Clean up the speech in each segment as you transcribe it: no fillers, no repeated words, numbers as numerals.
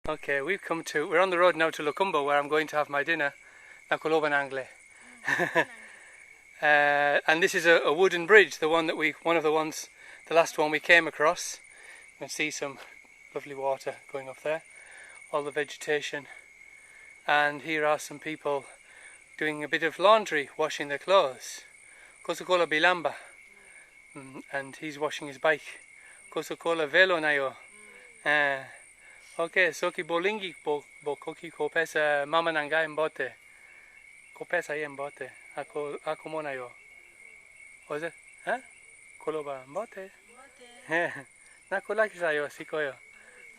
Okay, we're on the road now to Lokumbo, where I'm going to have my dinner. Nakoloban Angle. And this is a wooden bridge, the last one we came across. You can see some lovely water going up there, all the vegetation. And here are some people doing a bit of laundry, washing their clothes. Kosokola bilamba. And he's washing his bike. Kosokola vélo na yo. Okay, soki bolingi bokoki kopesa mama nangai mbote. Kopesa ye mbote. Ako mona yo. Oze? Ha? Koloba mbote. Nakolaki sayo sikoyo.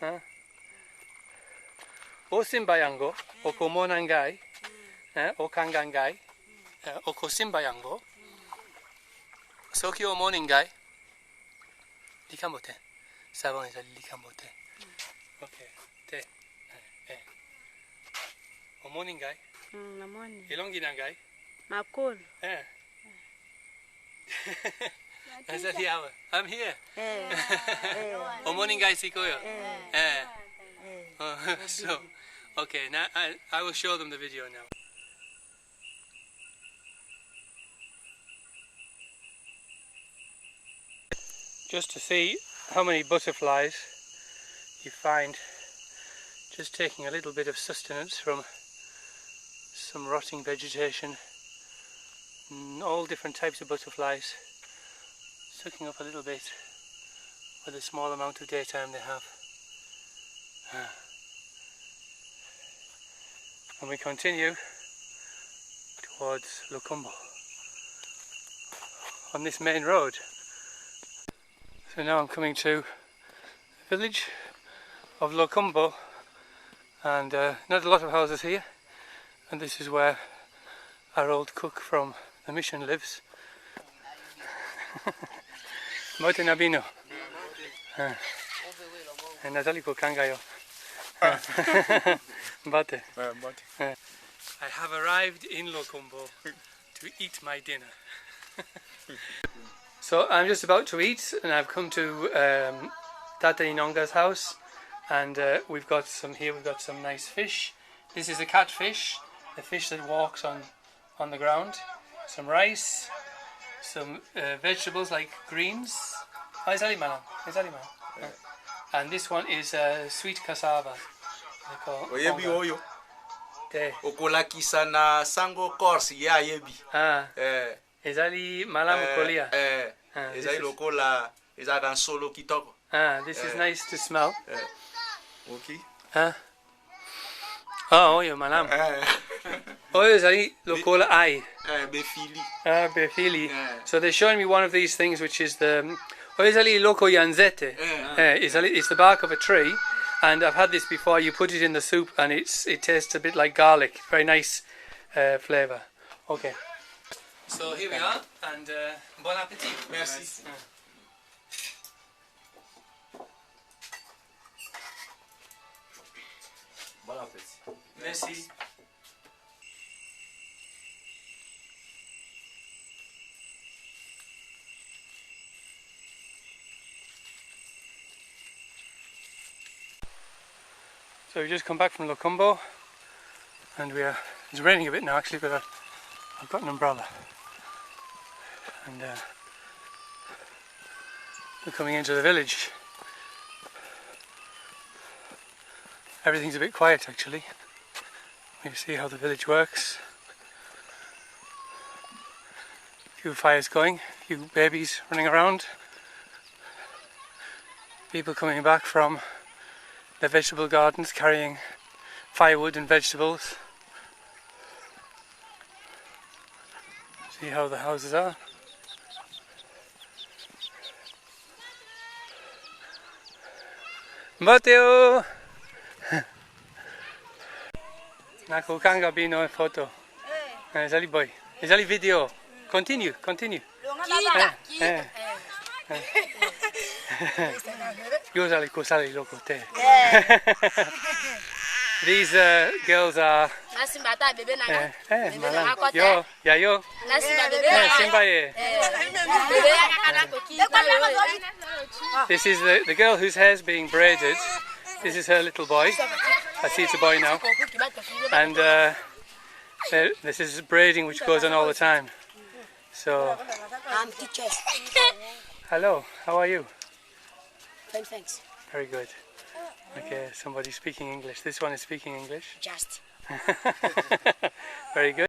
Ha? O simbayango, o komonangai, o kangangai, o kosimbayango. Soki o moningai. Likambote. Savon is a likambote. Okay. Te. O moningai. Namoni. Ilongi nangai. Makul. I'm here. O moningai sikoyo. So, okay, now I will show them the video now. Just to see how many butterflies you find just taking a little bit of sustenance from some rotting vegetation. All different types of butterflies sucking up a little bit with the small amount of daytime they have. And we continue towards Lokumbo on this main road. So now I'm coming to the village of Lokumbo, and not a lot of houses here, and this is where our old cook from the mission lives. Mote Nabino. And Natali ko kangayo. Mbate. I have arrived in Lokumbo to eat my dinner. So I'm just about to eat, and I've come to Tata Inonga's house, and we've got some nice fish. This is a catfish, the fish that walks on the ground. Some rice, some vegetables like greens. And this one is sweet cassava. Oyebi oyo. Okolakisa na sango course ya yebi. Ezali malamu kolia. Ezali lokola ezagan solo kitoko. This is nice to smell. Okay. Oh, oyo malamu. Oyo ezali lokola ai. Befili. Befili. So they're showing me one of these things, which is the Oizali loko yanzete. It's the bark of a tree, and I've had this before. You put it in the soup, and it tastes a bit like garlic. Very nice flavour. Okay. So here we are, and bon appetit. Merci. Bon appetit. Merci. So we've just come back from Lokumbo, and it's raining a bit now actually, but I've got an umbrella, and we're coming into the village. Everything's a bit quiet actually. You see how the village works. A few fires going, a few babies running around, people coming back from the vegetable gardens carrying firewood and vegetables. See how the houses are. Mateo! Nako kanga bino photo. Ezali boy. Ezali video. Continue. Yosali kosali loko te. These girls are yo. This is the girl whose hair's being braided. This is her little boy. I see it's a boy now. And this is braiding which goes on all the time. So, I'm teacher. hello, how are you? Fine, thanks. Very good. Okay, somebody speaking English. This one is speaking English. Just. Very good.